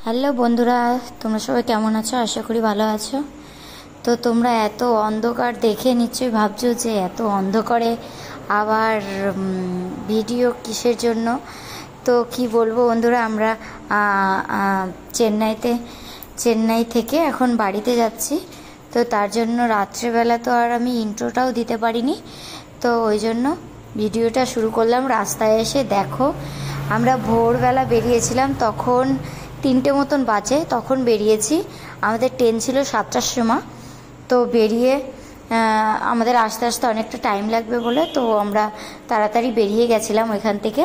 Hello বন্ধুরা, তোমরা সবাই কেমন আছো? আশা করি ভালো আছো। তো তোমরা এত অন্ধকার দেখে নিশ্চয়ই ভাবছো যে এত অন্ধকারে আবার ভিডিও কিসের জন্য। তো কি বলবো বন্ধুরা, আমরা চেন্নাই থেকে এখন বাড়িতে যাচ্ছি। তো তার জন্য রাত্রেবেলা তো আর আমি ইন্ট্রোটাও দিতে পারিনি, তো ওই জন্য ভিডিওটা শুরু করলাম। রাস্তায় এসে দেখো, আমরা ভোরবেলা বেরিয়েছিলাম, তখন 3টে মতন বাজে, তখন বেরিয়েছি। আমাদের ট্রেন ছিল 7টার সময়। তো বেরিয়ে আমাদের আস্তে আস্তে অনেকটা টাইম লাগবে বলে তো আমরা তাড়াতাড়ি বেরিয়ে গেছিলাম ওইখান থেকে।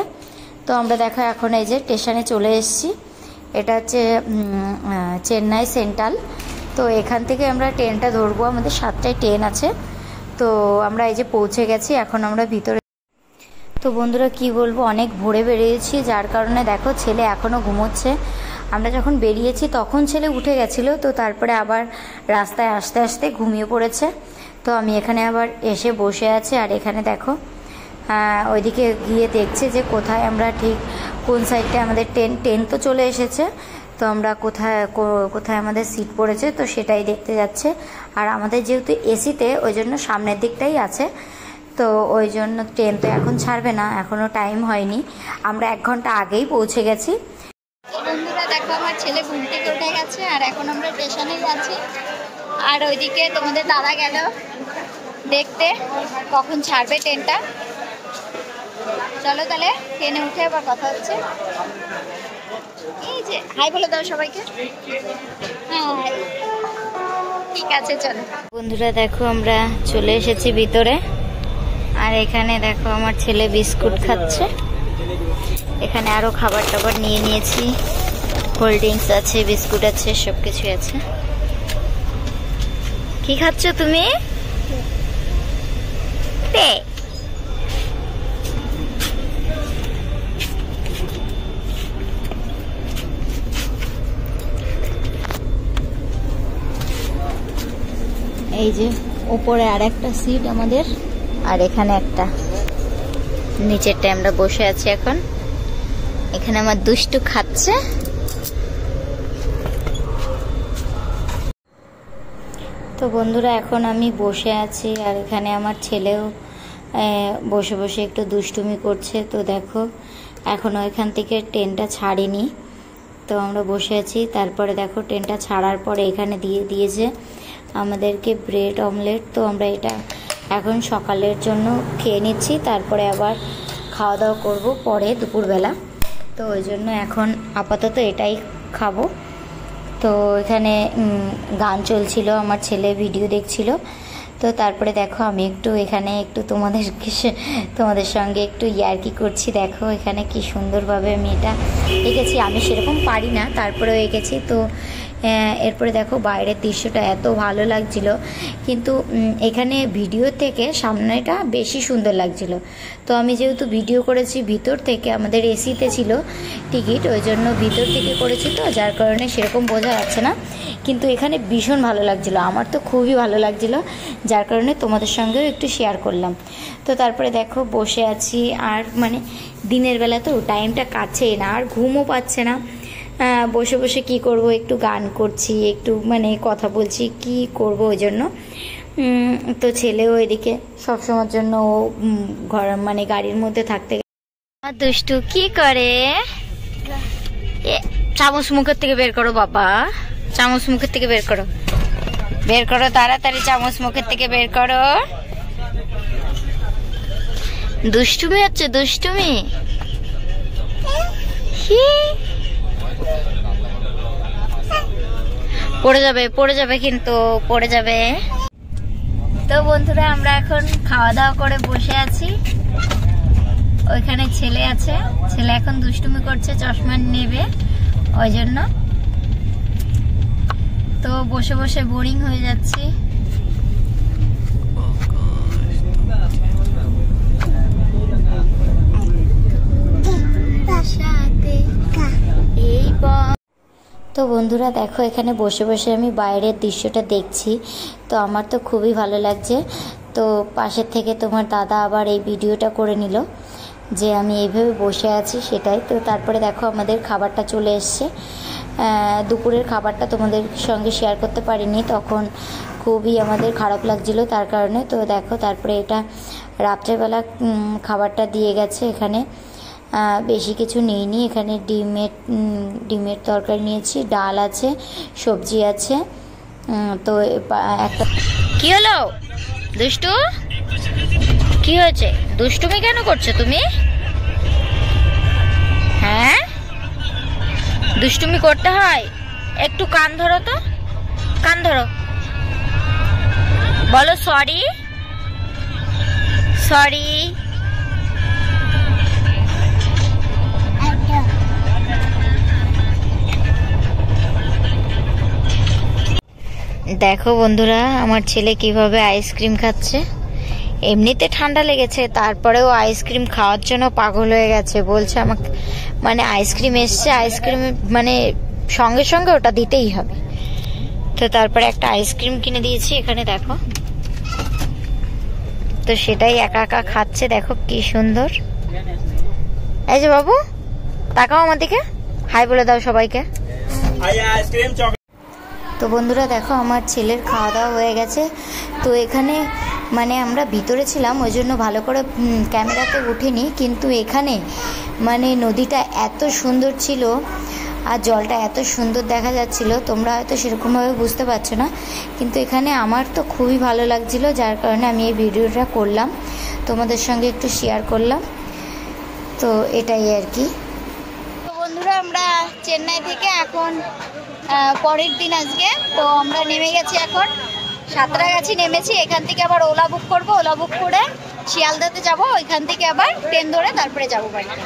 তো আমরা দেখো এখন এই যে স্টেশনে চলে এসেছি। এটা হচ্ছে চেন্নাই সেন্ট্রাল। তো এখান থেকে আমরা ট্রেনটা ধরবো, আমাদের 7টায় ট্রেন আছে। তো আমরা এই যে পৌঁছে গেছি, এখন আমরা ভিতরে। তো বন্ধুরা কি বলবো, অনেক ভোরে বেরিয়েছি, যার কারণে দেখো ছেলে এখনও ঘুমোচ্ছে। আমরা যখন বেরিয়েছি তখন ছেলে উঠে গেছিলো, তো তারপরে আবার রাস্তায় আস্তে আস্তে ঘুমিয়ে পড়েছে। তো আমি এখানে আবার এসে বসে আছি, আর এখানে দেখো ওইদিকে গিয়ে দেখছে যে কোথায় আমরা ঠিক কোন সাইডটায় আমাদের ট্রেন তো চলে এসেছে। তো আমরা কোথায় আমাদের সিট পড়েছে তো সেটাই দেখতে যাচ্ছে। আর আমাদের যেহেতু এসিতে, ওই জন্য সামনের দিকটাই আছে। তো ওই জন্য ট্রেন তো এখন ছাড়বে না, এখনও টাইম হয়নি, আমরা 1 ঘন্টা আগেই পৌঁছে গেছি। বন্ধুরা দেখো, আমার ছেলে ঘুম থেকে উঠে গেছে আর এখন আমরা স্টেশনে যাচ্ছি। আর ওইদিকে তোমাদের দাদা গেল দেখতে কখন ছাড়বে ট্রেনটা। চলো তাহলে ট্রেনে উঠে আবার কথা হচ্ছে। এই যে হাই বলে দাও সবাইকে। হ্যাঁ ঠিক আছে, চলো বন্ধুরা দেখো, আমরা চলে এসেছি ভিতরে। আর এখানে দেখো আমার ছেলে বিস্কুট খাচ্ছে। এখানে আরো খাবার টাবার নিয়ে নিয়েছি, কোল্ড ড্রিঙ্কস আছে, বিস্কুট আছে, সবকিছু আছে। কি খাচ্ছ তুমি? এই যে উপরে আর একটা সিট আমাদের, আর এখানে একটা, নিচেরটা আমরা বসে আছি এখন। এখানে আমার দুষ্টু খাচ্ছে। তো বন্ধুরা এখন আমি বসে আছি, আর এখানে আমার ছেলেও বসে বসে একটু দুষ্টুমি করছে। তো দেখো এখনও এখান থেকে ট্রেনটা ছাড়েনি, তো আমরা বসে আছি। তারপরে দেখো ট্রেনটা ছাড়ার পরে এখানে দিয়েছে আমাদেরকে ব্রেড অমলেট। তো আমরা এটা এখন সকালের জন্য খেয়ে নিচ্ছি, তারপরে আবার খাওয়া দাওয়া করবো পরে দুপুরবেলা। তো ওই জন্য এখন আপাতত এটাই খাবো। তো এখানে গান চলছিল, আমার ছেলে ভিডিও দেখছিল। তো তারপরে দেখো আমি এখানে একটু তোমাদের সঙ্গে একটু ইয়ার্কি করছি। দেখো এখানে কি সুন্দরভাবে আমি এটা এঁকেছি, আমি সেরকম পারি না, তারপরেও এঁকেছি। তো এরপরে দেখো বাইরের দৃশ্যটা এত ভালো লাগছিল, কিন্তু এখানে ভিডিও থেকে সামনেটা বেশি সুন্দর লাগছিল। তো আমি যেহেতু ভিডিও করেছি ভিতর থেকে, আমাদের এসিতে ছিল টিকিট, ওই জন্য ভিতর থেকে করেছি, তো যার কারণে সেরকম বোঝা যাচ্ছে না। কিন্তু এখানে ভীষণ ভালো লাগছিল, আমার তো খুবই ভালো লাগছিল, যার কারণে তোমাদের সঙ্গেও একটু শেয়ার করলাম। তো তারপরে দেখো বসে আছি, আর মানে দিনের বেলা তো টাইমটা কাটছেই না, আর ঘুমও পাচ্ছে না। বসে বসে কি করব, একটু গান করছি, একটু মানে কথা বলছি, কি করব ওই জন্য। তো ছেলেও এদিকে সবসময়ের জন্য ও ঘর মানে গাড়ির মধ্যে থাকতে। আমার দুষ্টু কি করে, চামচ মুখের থেকে বের করো বাবা, চামচ মুখের থেকে বের করো, বের করো তাড়াতাড়ি, চামচ মুখের থেকে বের করো। দুষ্টুমি হচ্ছে, দুষ্টুমি। পড়ে যাবে কিন্তু, পড়ে যাবে। তো বন্ধুরা আমরা এখন খাওয়া দাওয়া করে বসে আছি। ওইখানে ছেলে আছে, ছেলে এখন দুষ্টুমি করছে, চশমা নেবে ওই জন্য। তো বসে বসে বোরিং হয়ে যাচ্ছি। তো বন্ধুরা দেখো এখানে বসে বসে আমি বাইরের দৃশ্যটা দেখছি, তো আমার তো খুবই ভালো লাগছে। তো পাশের থেকে তোমার দাদা আবার এই ভিডিওটা করে নিল যে আমি এইভাবে বসে আছি সেটাই। তো তারপরে দেখো আমাদের খাবারটা চলে এসছে। দুপুরের খাবারটা তোমাদের সঙ্গে শেয়ার করতে পারিনি, তখন খুবই আমাদের খারাপ লাগছিল তার কারণে। তো দেখো তারপরে এটা রাত্রেবেলা খাবারটা দিয়ে গেছে। এখানে বেশি কিছু নিইনি, এখানে ডিমের তরকারি নিয়েছি, ডাল আছে, সবজি আছে। তো একটা কি হলো দুষ্টু, কি হয়েছে? দুষ্টুমি কেন করছো তুমি? হ্যাঁ, দুষ্টুমি করতে হয়? একটু কান ধরো তো, কান ধরো, বলো সরি সরি। দেখো বন্ধুরা আমার ছেলে কিভাবে আইসক্রিম খাচ্ছে। এমনিতে ঠান্ডা লেগেছে, তারপরেও আইসক্রিম খাওয়ার জন্য পাগল হয়ে গেছে। বলছে আমাকে, মানে আইসক্রিম এসছে, আইসক্রিম মানে সঙ্গে সঙ্গে ওটা দিতেই হবে। তো তারপরে একটা আইসক্রিম কিনে দিয়েছি, এখানে দেখো। তো সেটাই একা একা খাচ্ছে, দেখো কি সুন্দর। এই যে বাবু, তাকাও আমার দিকে, হাই বলে দাও সবাইকে। তো বন্ধুরা দেখো আমার ছেলের খাওয়া দাওয়া হয়ে গেছে। তো এখানে মানে আমরা ভিতরে ছিলাম, ওই জন্য ভালো করে ক্যামেরাতে উঠিনি, কিন্তু এখানে মানে নদীটা এত সুন্দর ছিল আর জলটা এত সুন্দর দেখা যাচ্ছিল, তোমরা হয়তো সেরকমভাবে বুঝতে পারছো না, কিন্তু এখানে আমার তো খুবই ভালো লাগছিল, যার কারণে আমি এই ভিডিওটা করলাম, তোমাদের সঙ্গে একটু শেয়ার করলাম। তো এটাই আর কি। তো বন্ধুরা আমরা চেন্নাই থেকে এখন পরের দিন আজকে, তো আমরা নেমে গেছি, এখন সাঁতরাগাছি নেমেছি। এখান থেকে আবার ওলা বুক করব, ওলা বুক করে শিয়ালদাতে যাব, ওইখান থেকে আবার ট্রেন ধরে তারপরে যাবো বাড়িতে।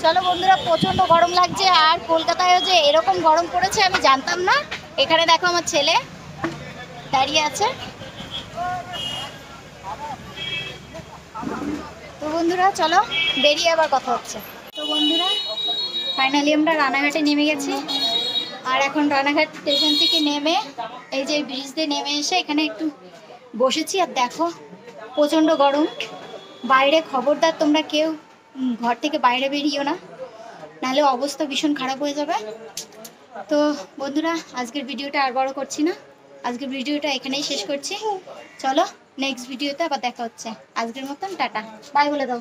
চলো বন্ধুরা, প্রচণ্ড গরম লাগছে, আর কলকাতায়ও যে এরকম গরম পড়েছে আমি জানতাম না। এখানে দেখো আমার ছেলে দাঁড়িয়ে আছে। তো বন্ধুরা চলো বেরিয়ে আবার কথা হচ্ছে। তো বন্ধুরা ফাইনালি আমরা রানাঘাটে নেমে গেছি, আর এখন রানাঘাট স্টেশন থেকে নেমে এই যে ব্রিজ দিয়ে নেমে এসে এখানে একটু বসেছি। আর দেখো প্রচণ্ড গরম বাইরে, খবরদার তোমরা কেউ ঘর থেকে বাইরে বেরিয়েও না, নাহলে অবস্থা ভীষণ খারাপ হয়ে যাবে। তো বন্ধুরা আজকের ভিডিওটা আর বড় করছি না, আজকের ভিডিওটা এখানেই শেষ করছি। চলো নেক্সট ভিডিওতে আবার দেখা হচ্ছে। আজকের মতন টাটা, বাই বলে দাও।